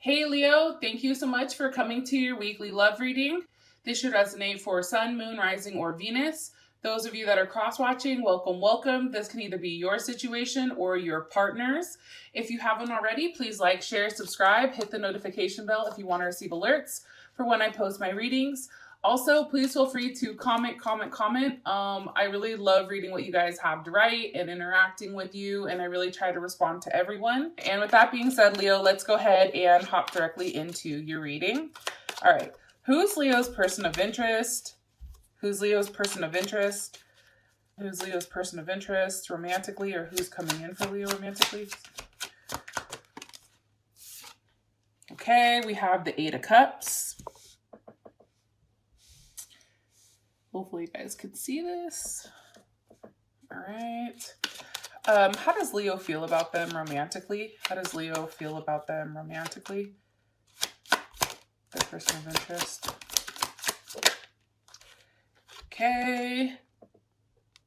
Hey Leo, thank you so much for coming to your weekly love reading. This should resonate for Sun, Moon, Rising, or Venus. Those of you that are cross-watching, welcome, welcome. This can either be your situation or your partner's. If you haven't already, please like, share, subscribe, hit the notification bell if you want to receive alerts for when I post my readings. Also, please feel free to comment. I really love reading what you guys have to write and interacting with you, and I really try to respond to everyone. And with that being said, Leo, let's go ahead and hop directly into your reading. All right, who's Leo's person of interest? Who's Leo's person of interest? Who's Leo's person of interest romantically, or who's coming in for Leo romantically? Okay, we have the Eight of Cups. Hopefully you guys could see this. All right. How does Leo feel about them romantically? How does Leo feel about them romantically? Their person of interest. Okay.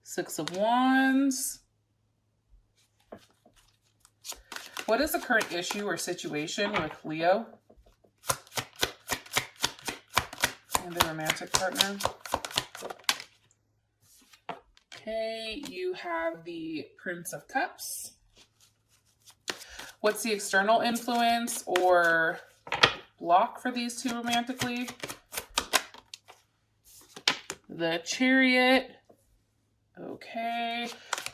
Six of Wands. What is the current issue or situation with Leo and their romantic partner? Okay, you have the Prince of Cups. What's the external influence or block for these two romantically? The Chariot. Okay.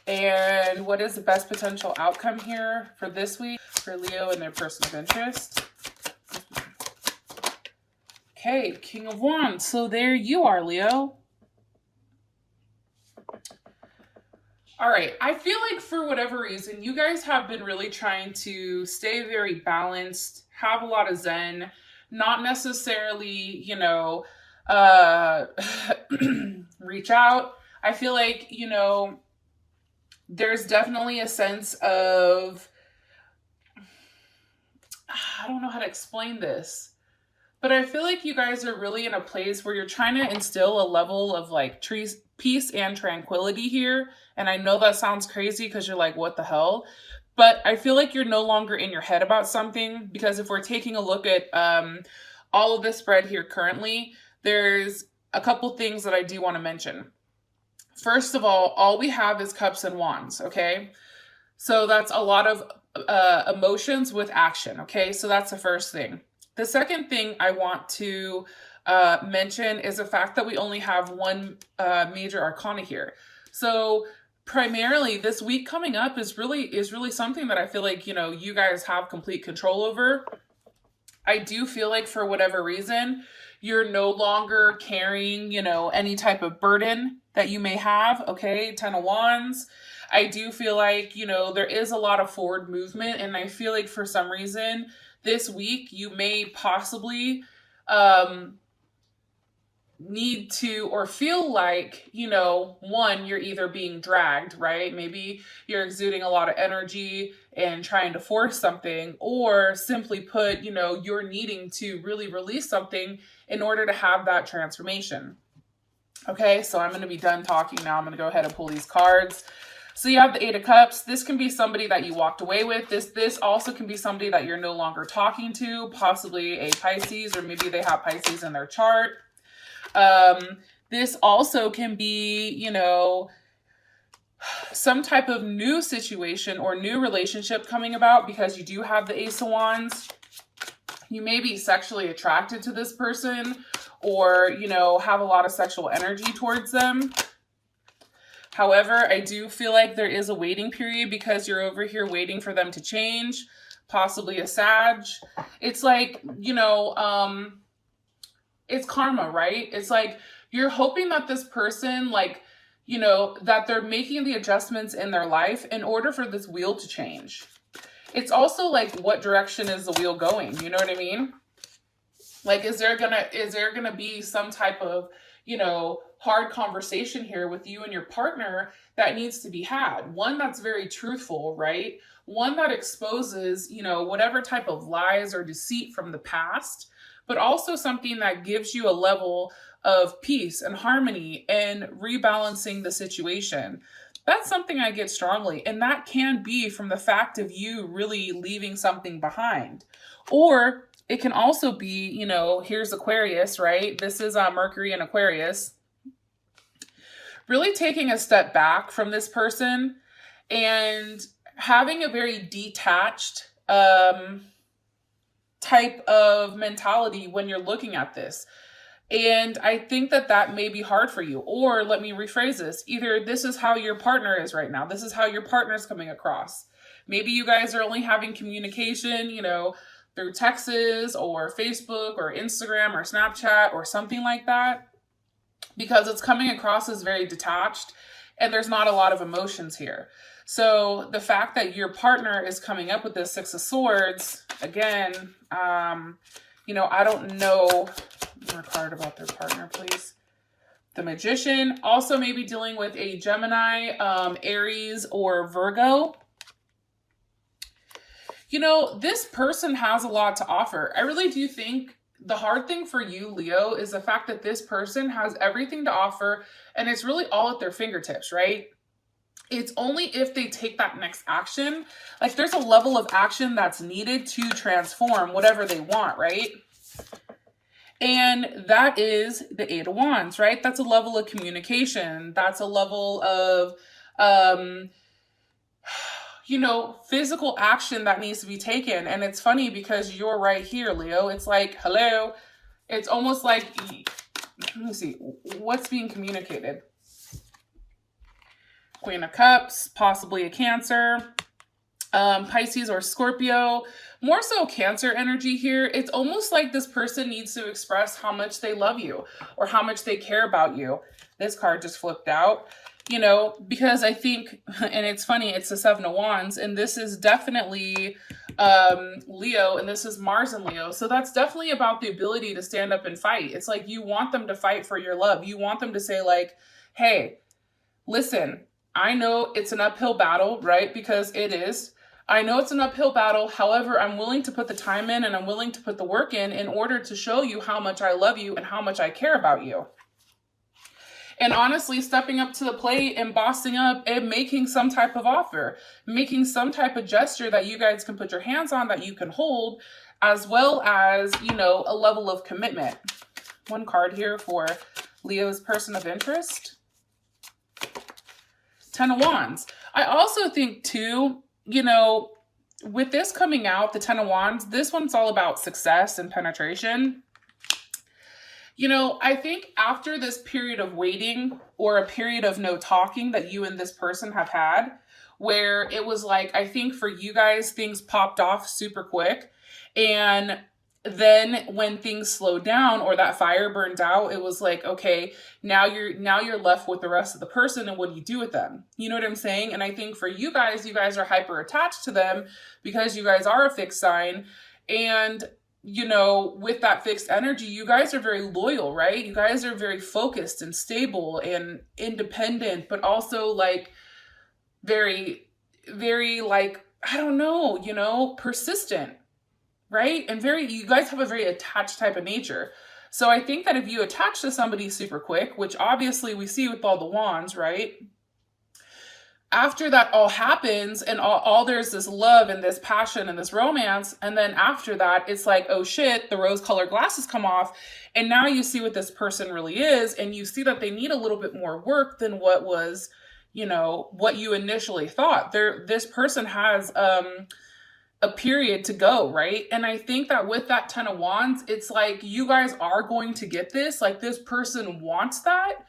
And what is the best potential outcome here for this week for Leo and their person of interest? Okay, King of Wands. So there you are, Leo. All right, I feel like for whatever reason, you guys have been really trying to stay very balanced, have a lot of zen, not necessarily, reach out. I feel like, there's definitely a sense of, I don't know how to explain this, but I feel like you guys are really in a place where you're trying to instill a level of like peace and tranquility here. And I know that sounds crazy because you're like, what the hell? But I feel like you're no longer in your head about something, because if we're taking a look at all of this spread here currently, there's a couple things that I do want to mention. First of all we have is Cups and Wands, okay? So that's a lot of emotions with action, okay? So that's the first thing. The second thing I want to mention is the fact that we only have one major arcana here. So primarily this week coming up is really something that I feel like, you guys have complete control over. I do feel like for whatever reason, you're no longer carrying, any type of burden that you may have, okay? Ten of Wands. I do feel like, there is a lot of forward movement, and I feel like for some reason this week you may possibly need to, or feel like, one, you're either being dragged, right? Maybe you're exuding a lot of energy and trying to force something, or simply put, you're needing to really release something in order to have that transformation. Okay, so I'm going to be done talking now. I'm going to go ahead and pull these cards. So you have the Eight of Cups. This can be somebody that you walked away with. This also can be somebody that you're no longer talking to, possibly a Pisces, or maybe they have Pisces in their chart. This also can be, some type of new situation or new relationship coming about, because you do have the Ace of Wands. You may be sexually attracted to this person, or, have a lot of sexual energy towards them. However, I do feel like there is a waiting period, because you're over here waiting for them to change, possibly a Sag. It's like, it's karma, right? It's like you're hoping that this person, that they're making the adjustments in their life in order for this wheel to change. It's also like, what direction is the wheel going? You know what I mean? Like, is there gonna be some type of, hard conversation here with you and your partner that needs to be had? One that's very truthful, right? One that exposes, whatever type of lies or deceit from the past, but also something that gives you a level of peace and harmony and rebalancing the situation. That's something I get strongly. And that can be from the fact of you really leaving something behind. Or it can also be, you know, here's Aquarius, right? This is Mercury in Aquarius. Really taking a step back from this person and having a very detached type of mentality when you're looking at this. And I think that that may be hard for you. Or let me rephrase this. Either this is how your partner is right now. This is how your partner is coming across. Maybe you guys are only having communication, you know, through texts or Facebook or Instagram or Snapchat or something like that, because it's coming across as very detached and there's not a lot of emotions here. So the fact that your partner is coming up with this Six of Swords, again, you know, I don't know. More card about their partner, please. The Magician, also maybe dealing with a Gemini, Aries, or Virgo. You know, this person has a lot to offer. I really do think the hard thing for you, Leo, is the fact that this person has everything to offer and it's really all at their fingertips, right? It's only if they take that next action, like there's a level of action that's needed to transform whatever they want, right? And that is the Eight of Wands, right? That's a level of communication. That's a level of, you know, physical action that needs to be taken. And it's funny because you're right here, Leo. It's like, hello. It's almost like, let me see, what's being communicated? Queen of Cups, possibly a Cancer, Pisces or Scorpio. More so Cancer energy here. It's almost like this person needs to express how much they love you or how much they care about you. This card just flipped out, you know, because I think, and it's funny, it's the Seven of Wands, and this is definitely Leo, and this is Mars and Leo. So that's definitely about the ability to stand up and fight. It's like you want them to fight for your love. You want them to say like, hey, listen, I know it's an uphill battle, right? Because it is. I know it's an uphill battle. However, I'm willing to put the time in and I'm willing to put the work in order to show you how much I love you and how much I care about you. And honestly, stepping up to the plate and bossing up and making some type of offer, making some type of gesture that you guys can put your hands on, that you can hold, as well as, you know, a level of commitment. One card here for Leo's person of interest. Ten of Wands. I also think too, you know, with this coming out, the Ten of Wands, this one's all about success and penetration. You know, I think after this period of waiting or a period of no talking that you and this person have had, where it was like, I think for you guys, things popped off super quick. And then when things slowed down or that fire burned out, it was like, okay, now you're left with the rest of the person, and what do you do with them? You know what I'm saying? And I think for you guys are hyper attached to them because you guys are a fixed sign. And, you know, with that fixed energy, you guys are very loyal, right? You guys are very focused and stable and independent, but also like very, very like, I don't know, you know, persistent. Right? And you guys have a very attached type of nature. So I think that if you attach to somebody super quick, which obviously we see with all the wands, right? After that all happens and all there's this love and this passion and this romance. And then after that, it's like, oh shit, the rose-colored glasses come off. And now you see what this person really is. And you see that they need a little bit more work than what was, you know, what you initially thought. This person has, a period to go, right? And I think that with that Ten of Wands, it's like you guys are going to get this. Like this person wants that.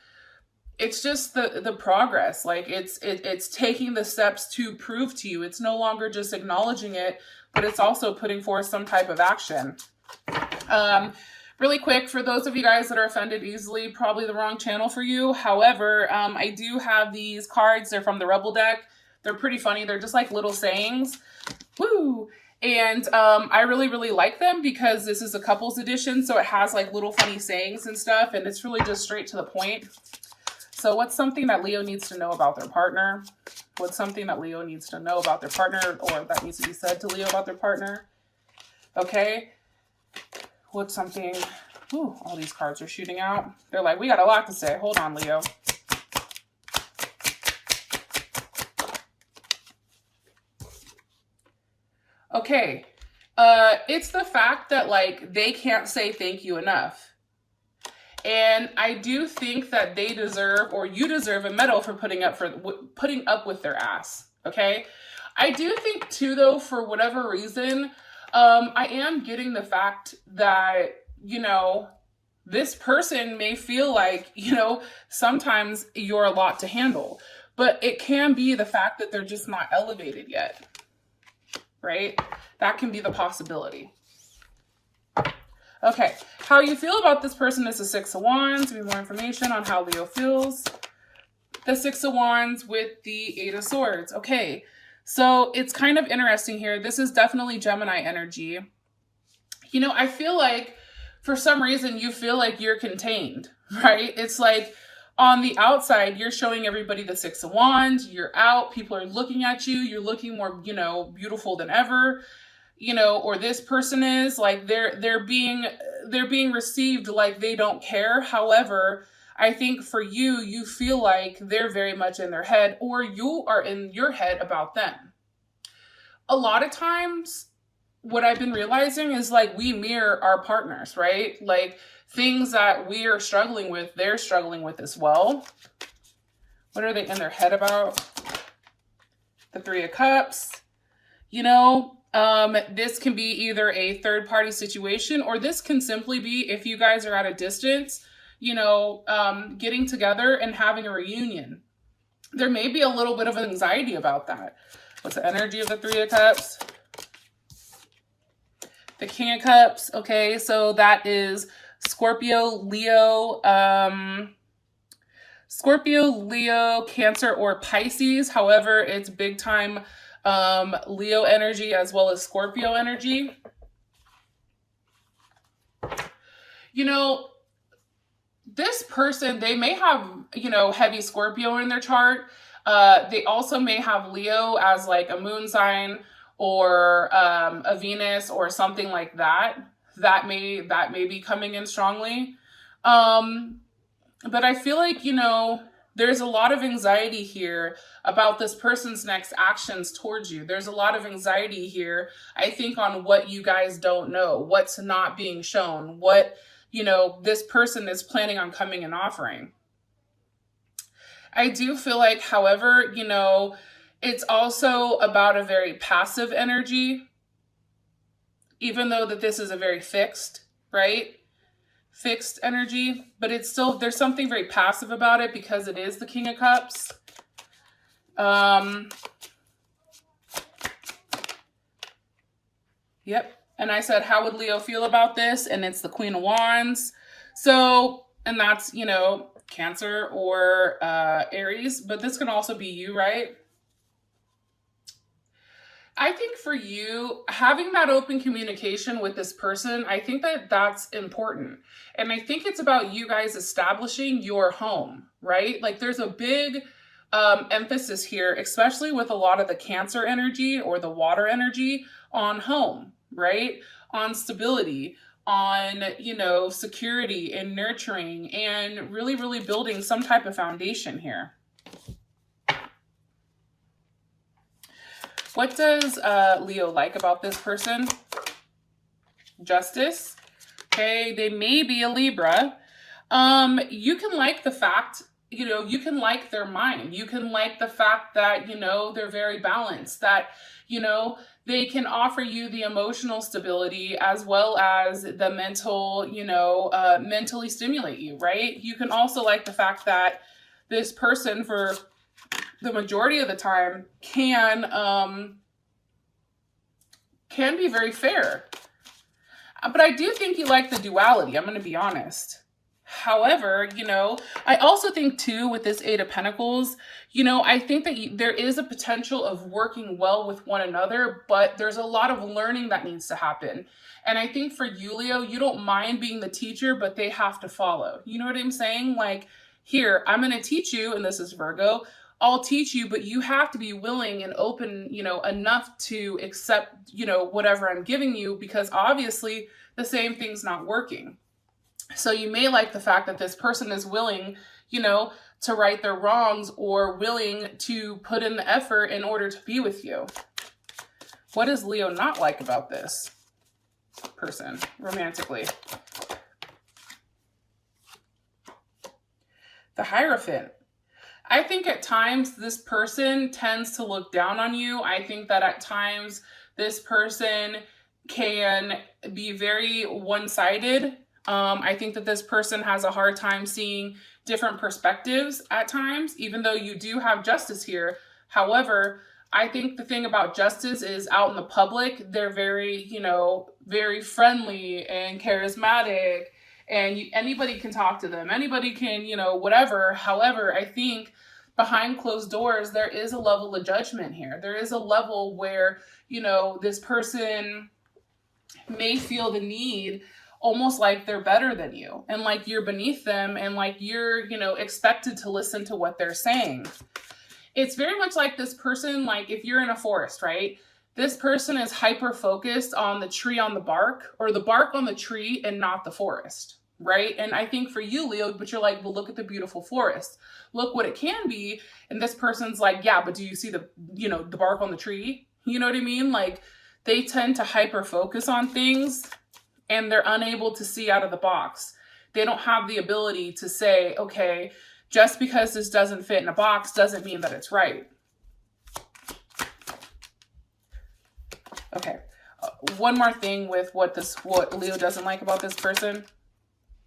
It's just the progress. Like it's taking the steps to prove to you. It's no longer just acknowledging it, but it's also putting forth some type of action. Really quick, for those of you guys that are offended easily, probably the wrong channel for you. However, I do have these cards. They're from the Rebel deck. They're pretty funny. They're just like little sayings. Woo! And I really, really like them because this is a couples edition. So it has like little funny sayings and stuff. And it's really just straight to the point. So what's something that Leo needs to know about their partner? What's something that Leo needs to know about their partner, or that needs to be said to Leo about their partner? Okay. What's something... Ooh, all these cards are shooting out. They're like, we got a lot to say. Hold on, Leo. Okay, It's the fact that like they can't say thank you enough. And I do think that they deserve, or you deserve, a medal for putting up with their ass. Okay. I do think too, though, for whatever reason, I am getting the fact that, you know, this person may feel like, you know, sometimes you're a lot to handle, but it can be the fact that they're just not elevated yet, right? That can be the possibility. Okay, how you feel about this person is the Six of Wands. Give me more information on how Leo feels. The Six of Wands with the Eight of Swords. Okay, so it's kind of interesting here. This is definitely Gemini energy. You know, I feel like for some reason you feel like you're contained, right? It's like on the outside, you're showing everybody the Six of Wands. You're out. People are looking at you. You're looking more, you know, beautiful than ever. You know, or this person is like they're being received like they don't care. However, I think for you, you feel like they're very much in their head, or you are in your head about them. A lot of times, what I've been realizing is like we mirror our partners, right? Like things that we are struggling with, they're struggling with as well. What are they in their head about? The Three of Cups, you know. This can be either a third party situation, or this can simply be if you guys are at a distance, you know, getting together and having a reunion. There may be a little bit of anxiety about that. What's the energy of the Three of Cups? The King of Cups. Okay, so that is Scorpio, Leo, Cancer, or Pisces. However, it's big time Leo energy as well as Scorpio energy. You know, this person, they may have, you know, heavy Scorpio in their chart. They also may have Leo as like a moon sign, or a Venus or something like that. That may be coming in strongly. But I feel like, you know, there's a lot of anxiety here about this person's next actions towards you. There's a lot of anxiety here, I think, on what you guys don't know, what's not being shown, what, you know, this person is planning on coming and offering. I do feel like, however, you know, it's also about a very passive energy, even though that this is a very fixed, right? Fixed energy, but it's still, there's something very passive about it because it is the King of Cups. Yep. And I said, how would Leo feel about this? And it's the Queen of Wands. So, and that's, you know, Cancer or Aries, but this can also be you, right? I think for you, having that open communication with this person, I think that that's important. And I think it's about you guys establishing your home, right? Like there's a big emphasis here, especially with a lot of the Cancer energy or the water energy, on home, right? On stability, on, you know, security and nurturing, and really, really building some type of foundation here. What does Leo like about this person? Justice. Okay, they may be a Libra. You can like the fact, you know, you can like their mind. You can like the fact that, you know, they're very balanced, that, you know, they can offer you the emotional stability as well as the mental, you know, mentally stimulate you, right? You can also like the fact that this person, for the majority of the time, can be very fair. But I do think you like the duality, I'm going to be honest. However, you know, I also think too, with this Eight of Pentacles, you know, I think that there is a potential of working well with one another, but there's a lot of learning that needs to happen. And I think for you, Leo, you don't mind being the teacher, but they have to follow. You know what I'm saying? Like, here, I'm going to teach you, and this is Virgo, I'll teach you, but you have to be willing and open, you know, enough to accept, you know, whatever I'm giving you, because obviously the same thing's not working. So you may like the fact that this person is willing, you know, to right their wrongs, or willing to put in the effort in order to be with you. What does Leo not like about this? person romantically. The Hierophant. I think at times this person tends to look down on you. I think that at times this person can be very one-sided. I think that this person has a hard time seeing different perspectives at times, even though you do have justice here. However, I think the thing about justice is out in the public, they're very, very friendly and charismatic, and anybody can talk to them. Anybody can, whatever. However, I think behind closed doors, there is a level of judgment here. There is a level where, this person may feel the need almost like they're better than you and like you're beneath them and like you're, expected to listen to what they're saying. It's very much like this person, like if you're in a forest, right? This person is hyper focused on the tree on the bark or the bark on the tree and not the forest, right? And I think for you, Leo, but you're like, well, look at the beautiful forest. Look what it can be. And this person's like, yeah, but do you see the bark on the tree? You know what I mean? Like they tend to hyper focus on things and they're unable to see out of the box. They don't have the ability to say, okay, just because this doesn't fit in a box doesn't mean that it's right. Okay, one more thing with what Leo doesn't like about this person.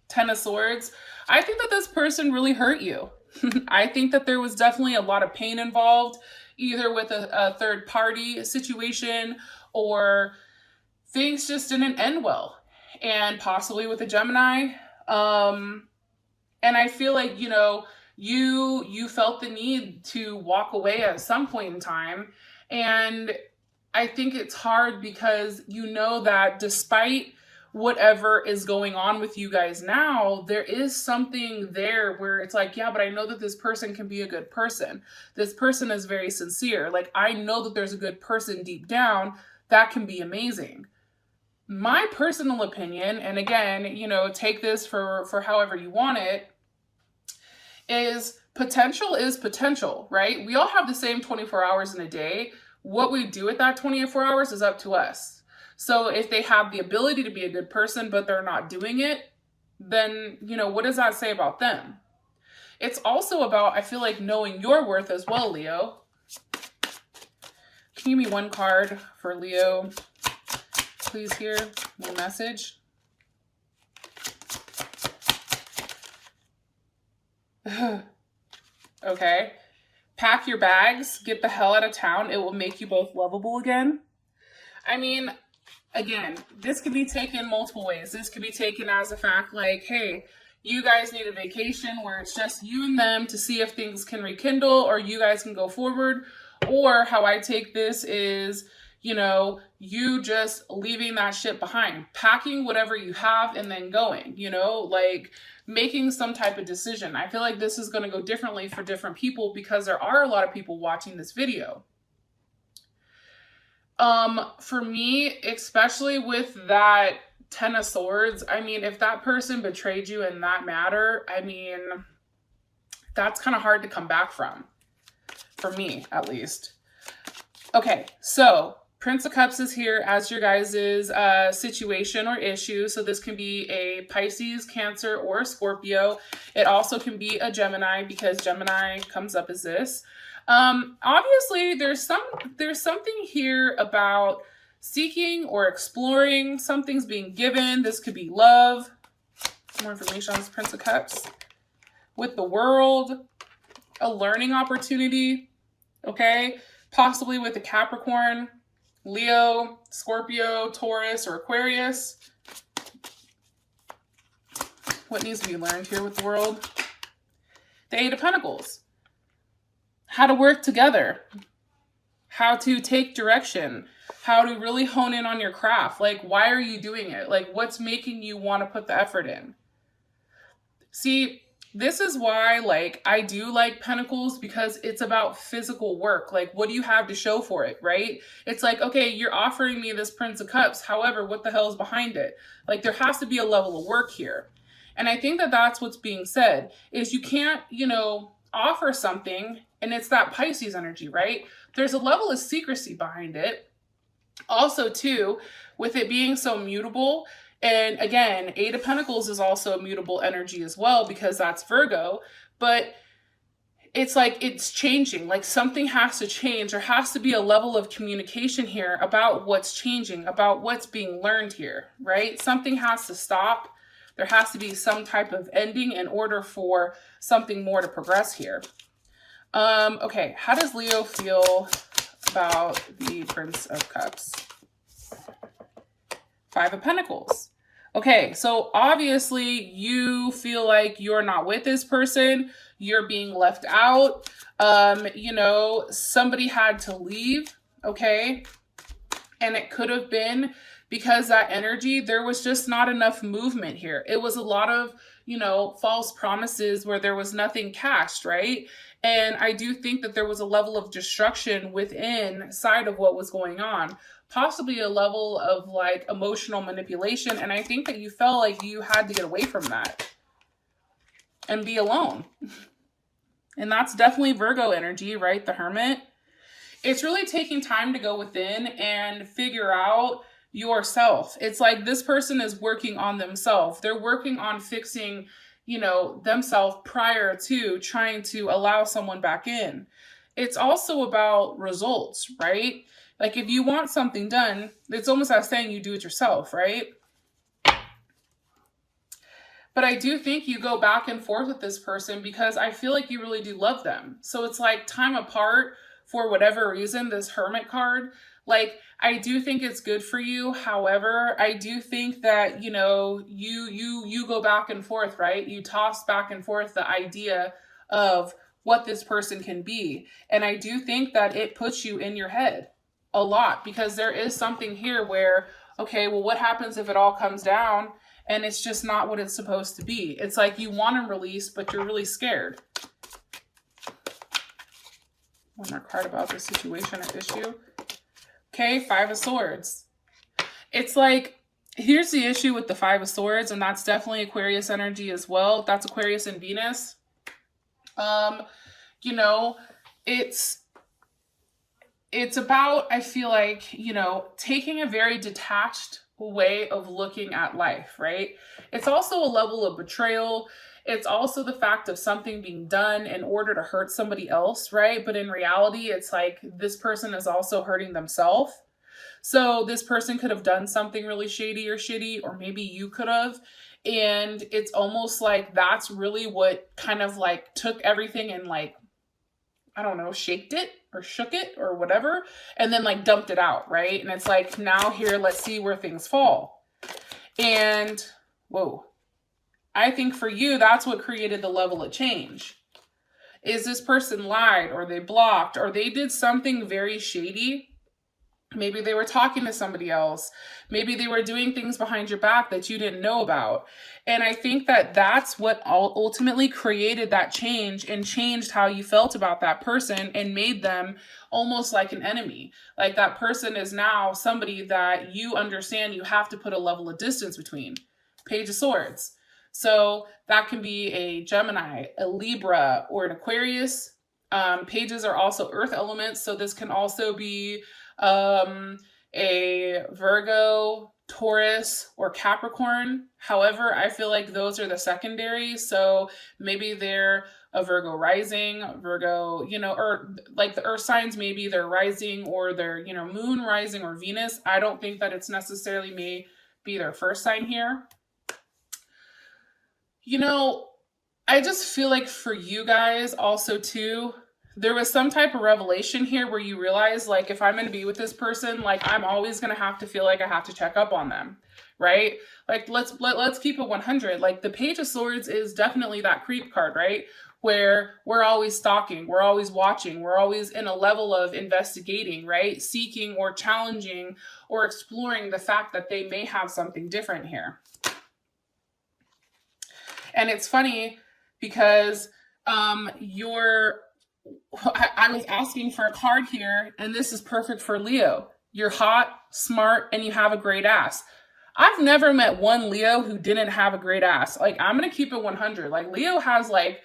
Ten of Swords. I think that this person really hurt you. I think that there was definitely a lot of pain involved, either with a third party situation or things just didn't end well. And possibly with a Gemini. And I feel like, you felt the need to walk away at some point in time. And I think it's hard because that despite whatever is going on with you guys now, there is something there where it's like, yeah, but I know that this person can be a good person. This person is very sincere. Like, I know that there's a good person deep down that can be amazing. My personal opinion, and again, take this for however you want it, is potential, right? We all have the same 24 hours in a day. What we do with that 24 hours is up to us. So if they have the ability to be a good person, but they're not doing it, then, what does that say about them? It's also about, I feel like, knowing your worth as well, Leo. Can you give me one card for Leo? Please hear the message. Okay. Pack your bags. Get the hell out of town. It will make you both lovable again. I mean, again, this could be taken multiple ways. This could be taken as a fact like, hey, you guys need a vacation where it's just you and them to see if things can rekindle or you guys can go forward. Or how I take this is, you just leaving that shit behind, packing whatever you have and then going, like making some type of decision. I feel like this is going to go differently for different people because there are a lot of people watching this video. For me, especially with that Ten of Swords, I mean, if that person betrayed you in that matter, I mean, that's kind of hard to come back from. For me, at least. Okay, so Prince of Cups is here as your guys' situation or issue. So this can be a Pisces, Cancer, or a Scorpio. It also can be a Gemini because Gemini comes up as this. Obviously, there's something here about seeking or exploring. Something's being given. This could be love. More information on this Prince of Cups. With the World, a learning opportunity. Okay, possibly with a Capricorn, Leo, Scorpio, Taurus, or Aquarius. What needs to be learned here with the World? The Eight of Pentacles. How to work together. How to take direction. How to really hone in on your craft. Like, why are you doing it? Like, what's making you want to put the effort in? See, this is why, like, I do like Pentacles because it's about physical work. Like, what do you have to show for it, right? It's like, okay, you're offering me this Prince of Cups. However, what the hell is behind it? Like, there has to be a level of work here. And I think that that's what's being said is you can't, offer something and it's that Pisces energy, right? There's a level of secrecy behind it. Also, too, with it being so mutable, and again, Eight of Pentacles is also a mutable energy as well because that's Virgo, but it's like it's changing. Like something has to change. There has to be a level of communication here about what's changing, about what's being learned here, right? Something has to stop. There has to be some type of ending in order for something more to progress here. Okay, how does Leo feel about the Prince of Cups? Five of Pentacles. Okay, so obviously you feel like you're not with this person. You're being left out. You know, somebody had to leave, okay? And it could have been because that energy, there was just not enough movement here. It was a lot of, you know, false promises where there was nothing cashed, right? And I do think that there was a level of destruction within side of what was going on, possibly a level of like emotional manipulation. And I think that you felt like you had to get away from that and be alone. And that's definitely Virgo energy, right? The Hermit. It's really taking time to go within and figure out yourself. It's like this person is working on themselves. They're working on fixing, you know, themselves prior to trying to allow someone back in. It's also about results, right? Like if you want something done, it's almost like saying you do it yourself, right? But I do think you go back and forth with this person because I feel like you really do love them. So it's like time apart for whatever reason, this Hermit card. Like, I do think it's good for you. However, I do think that, you know, you go back and forth, right? You toss back and forth the idea of what this person can be. And I do think that it puts you in your head a lot because there is something here where, okay, well, what happens if it all comes down and it's just not what it's supposed to be? It's like you want to release, but you're really scared. One more card about the situation or issue. Okay, Five of Swords. It's like, here's the issue with the Five of Swords, and that's definitely Aquarius energy as well. That's Aquarius and Venus. You know, it's about, I feel like, you know, taking a very detached way of looking at life, right? It's also a level of betrayal. It's also the fact of something being done in order to hurt somebody else, right? But in reality, it's like this person is also hurting themselves. So this person could have done something really shady or shitty, or maybe you could have. And it's almost like that's really what kind of like took everything and like, I don't know, shaked it or shook it or whatever, and then like dumped it out, right? And it's like, now here, let's see where things fall. And whoa. I think for you, that's what created the level of change. Is this person lied or they blocked or they did something very shady? Maybe they were talking to somebody else. Maybe they were doing things behind your back that you didn't know about. And I think that that's what ultimately created that change and changed how you felt about that person and made them almost like an enemy. Like that person is now somebody that you understand you have to put a level of distance between. Page of Swords. So that can be a Gemini, a Libra, or an Aquarius. Pages are also earth elements. So this can also be a Virgo, Taurus, or Capricorn. However, I feel like those are the secondary. So maybe they're a Virgo rising, Virgo, you know, or like the earth signs, maybe they're rising or they're, you know, moon rising or Venus. I don't think that it's necessarily may be their first sign here. You know, I just feel like for you guys also too, there was some type of revelation here where you realize, like, if I'm going to be with this person, like, I'm always going to have to feel like I have to check up on them, right? Like, let's keep it 100. Like, the Page of Swords is definitely that creep card, right? Where we're always stalking, we're always watching, we're always in a level of investigating, right? Seeking or challenging or exploring the fact that they may have something different here. And it's funny because I was asking for a card here, and this is perfect for Leo. You're hot, smart, and you have a great ass. I've never met one Leo who didn't have a great ass. Like, I'm going to keep it 100. Like, Leo has, like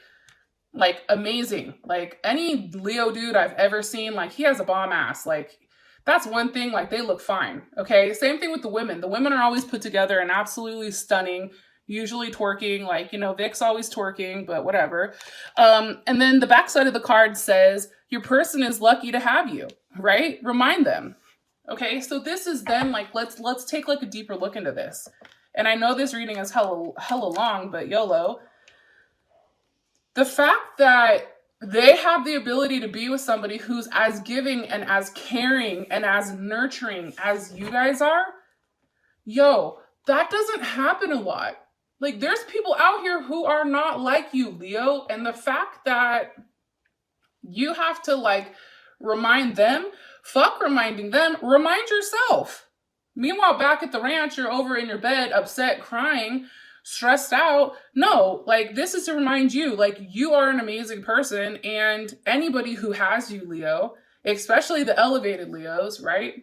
amazing. Like, any Leo dude I've ever seen, like, he has a bomb ass. Like, That's one thing, like they look fine, okay? Same thing with the women. The women are always put together and absolutely stunning, usually twerking, like, you know, Vic's always twerking, but whatever. And then the backside of the card says, your person is lucky to have you, right? Remind them. Okay, so this is then like, let's take like a deeper look into this. And I know this reading is hella long, but YOLO. The fact that they have the ability to be with somebody who's as giving and as caring and as nurturing as you guys are, yo, that doesn't happen a lot. Like, there's people out here who are not like you, Leo. And the fact that you have to, like, remind them, fuck reminding them, remind yourself. Meanwhile, back at the ranch, you're over in your bed, upset, crying, stressed out. No, like, this is to remind you, like, you are an amazing person, and anybody who has you, Leo, especially the elevated Leos, right?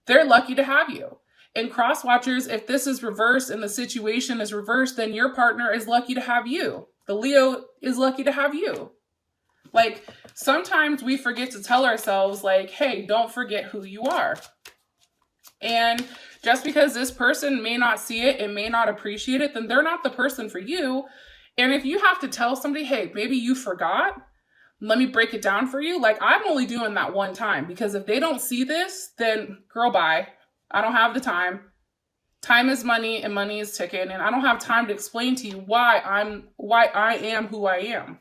They're lucky to have you. And cross watchers, if this is reversed and the situation is reversed, then your partner is lucky to have you. The Leo is lucky to have you. Like, sometimes we forget to tell ourselves, like, hey, don't forget who you are. And just because this person may not see it and may not appreciate it, then they're not the person for you. And if you have to tell somebody, hey, maybe you forgot, let me break it down for you. Like, I'm only doing that one time, because if they don't see this, then girl, bye. I don't have the time. Time is money and money is ticking. And I don't have time to explain to you why I am who I am.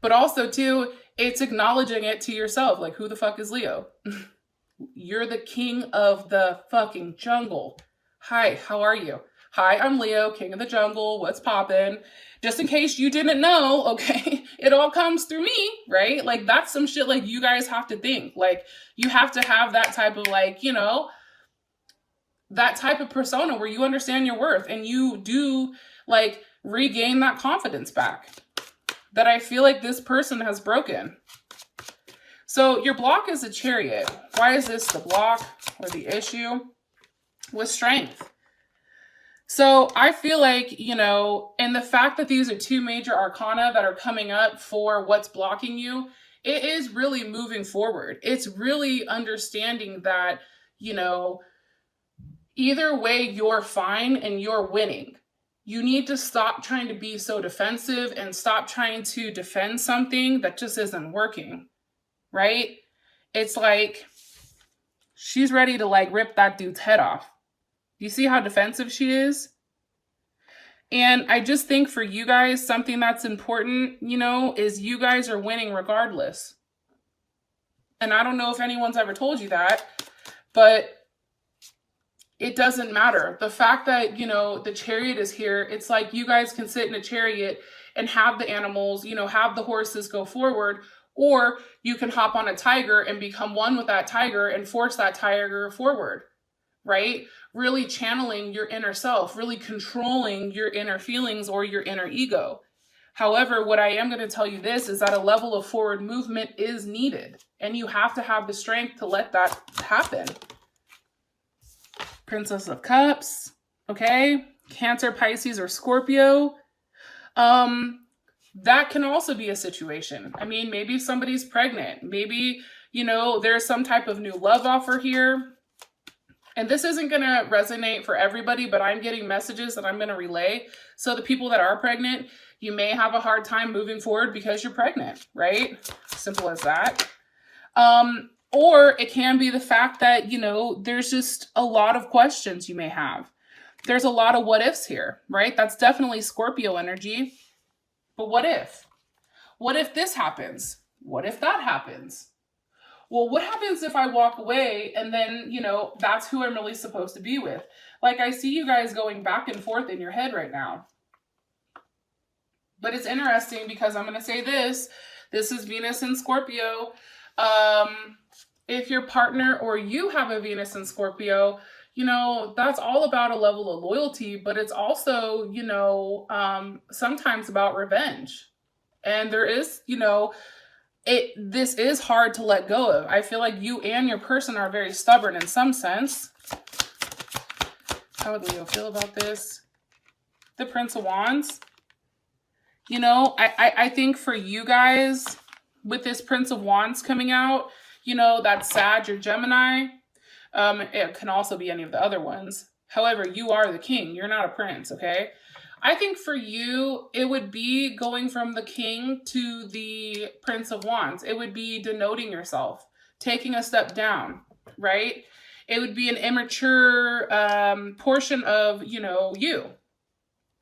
But also too, it's acknowledging it to yourself. Like, who the fuck is Leo? You're the king of the fucking jungle. Hi, how are you? Hi, I'm Leo, king of the jungle. What's poppin'? Just in case you didn't know, okay, it all comes through me, right? Like, that's some shit like you guys have to think. Like, you have to have that type of, like, you know, that type of persona where you understand your worth and you do, like, regain that confidence back that I feel like this person has broken. So your block is a Chariot. Why is this the block or the issue? With strength. So I feel like, you know, and the fact that these are two major arcana that are coming up for what's blocking you, it is really moving forward. It's really understanding that, you know, either way, you're fine and you're winning. You need to stop trying to be so defensive and stop trying to defend something that just isn't working, right? It's like she's ready to, like, rip that dude's head off. You see how defensive she is? And I just think for you guys, something that's important, you know, is you guys are winning regardless. And I don't know if anyone's ever told you that, but it doesn't matter. The fact that, you know, the Chariot is here, it's like you guys can sit in a chariot and have the animals, you know, have the horses go forward, or you can hop on a tiger and become one with that tiger and force that tiger forward, right? Really channeling your inner self, really controlling your inner feelings or your inner ego. However, what I am going to tell you this is that a level of forward movement is needed, and you have to have the strength to let that happen. Princess of Cups, okay? Cancer, Pisces, or Scorpio. That can also be a situation. I mean, maybe somebody's pregnant. Maybe, you know, there's some type of new love offer here. And this isn't going to resonate for everybody, but I'm getting messages that I'm going to relay. So the people that are pregnant, you may have a hard time moving forward because you're pregnant, right? Simple as that. Or it can be the fact that, you know, there's just a lot of questions you may have. There's a lot of what ifs here, right? That's definitely Scorpio energy. But what if? What if this happens? What if that happens? Well, what happens if I walk away and then, you know, that's who I'm really supposed to be with? Like, I see you guys going back and forth in your head right now. But it's interesting because I'm going to say this. This is Venus in Scorpio. If your partner or you have a Venus in Scorpio, you know, that's all about a level of loyalty, but it's also, you know, sometimes about revenge. And there is, you know, this is hard to let go of. I feel like you and your person are very stubborn in some sense. How would Leo feel about this? The Prince of Wands. You know, I think for you guys, with this Prince of Wands coming out, you know, that's Sag or Gemini. It can also be any of the other ones. However, you are the king. You're not a prince, okay? I think for you, it would be going from the king to the Prince of Wands. It would be denoting yourself, taking a step down, right? It would be an immature portion of, you know, you.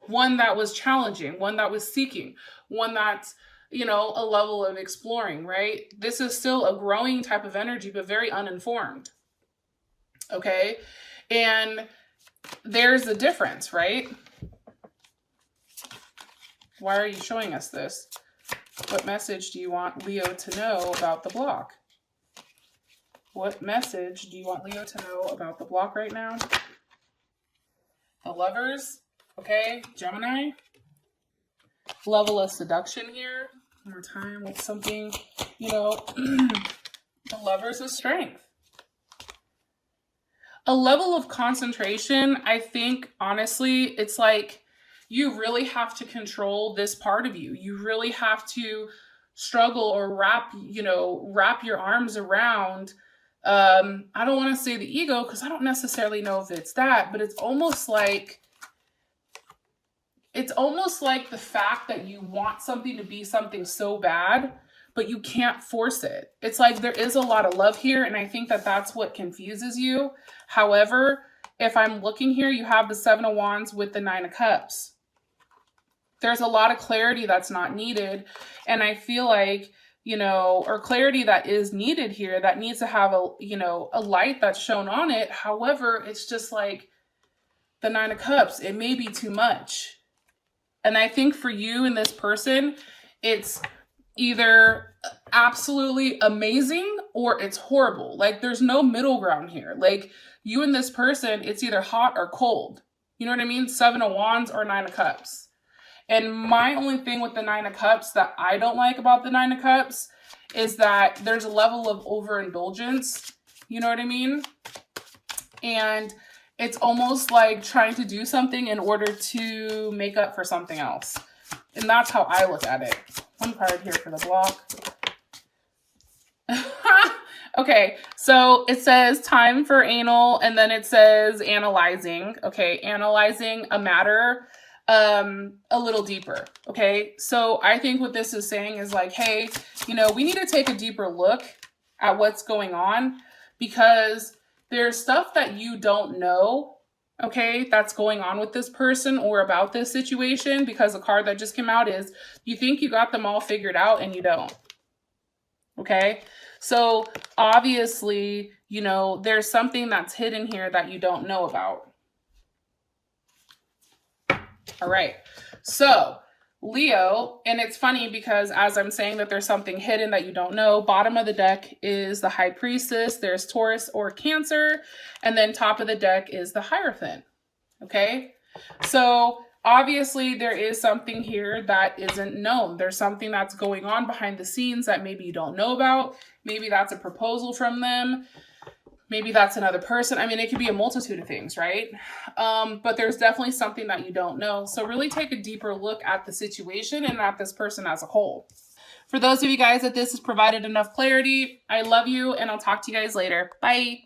One that was challenging, one that was seeking, one that's, you know, a level of exploring, right? This is still a growing type of energy, but very uninformed. Okay? And there's a difference, right? Why are you showing us this? What message do you want Leo to know about the block? What message do you want Leo to know about the block right now? The Lovers, okay? Gemini. Level of seduction here. One more time with something, you know, the Lovers of strength. A level of concentration, I think, honestly, it's like you really have to control this part of you. You really have to struggle or wrap your arms around, I don't want to say the ego, because I don't necessarily know if it's that, but it's almost like the fact that you want something to be something so bad, but you can't force it. It's like there is a lot of love here, and I think that that's what confuses you. However, if I'm looking here, you have the Seven of Wands with the Nine of Cups. There's a lot of clarity that's not needed, and I feel like, you know, or clarity that is needed here that needs to have a, you know, a light that's shown on it. However, it's just like the Nine of Cups. It may be too much. And I think for you and this person, it's either absolutely amazing or it's horrible. Like there's no middle ground here. Like you and this person, it's either hot or cold. You know what I mean? Seven of Wands or Nine of Cups. And my only thing with the Nine of Cups that I don't like about the Nine of Cups is that there's a level of overindulgence. You know what I mean? And it's almost like trying to do something in order to make up for something else. And that's how I look at it. One card here for the block. Okay, so it says time for anal, and then it says analyzing. Okay, analyzing a matter a little deeper. Okay, so I think what this is saying is like, hey, you know, we need to take a deeper look at what's going on, because there's stuff that you don't know, okay, that's going on with this person or about this situation, because the card that just came out is you think you got them all figured out and you don't. Okay, so obviously, you know, there's something that's hidden here that you don't know about. All right, so Leo, and it's funny because as I'm saying that there's something hidden that you don't know, bottom of the deck is the High Priestess, there's Taurus or Cancer, and then top of the deck is the Hierophant, okay? So obviously there is something here that isn't known. There's something that's going on behind the scenes that maybe you don't know about. Maybe that's a proposal from them. Maybe that's another person. I mean, it could be a multitude of things, right? But there's definitely something that you don't know. So really take a deeper look at the situation and at this person as a whole. For those of you guys that this has provided enough clarity, I love you, and I'll talk to you guys later. Bye.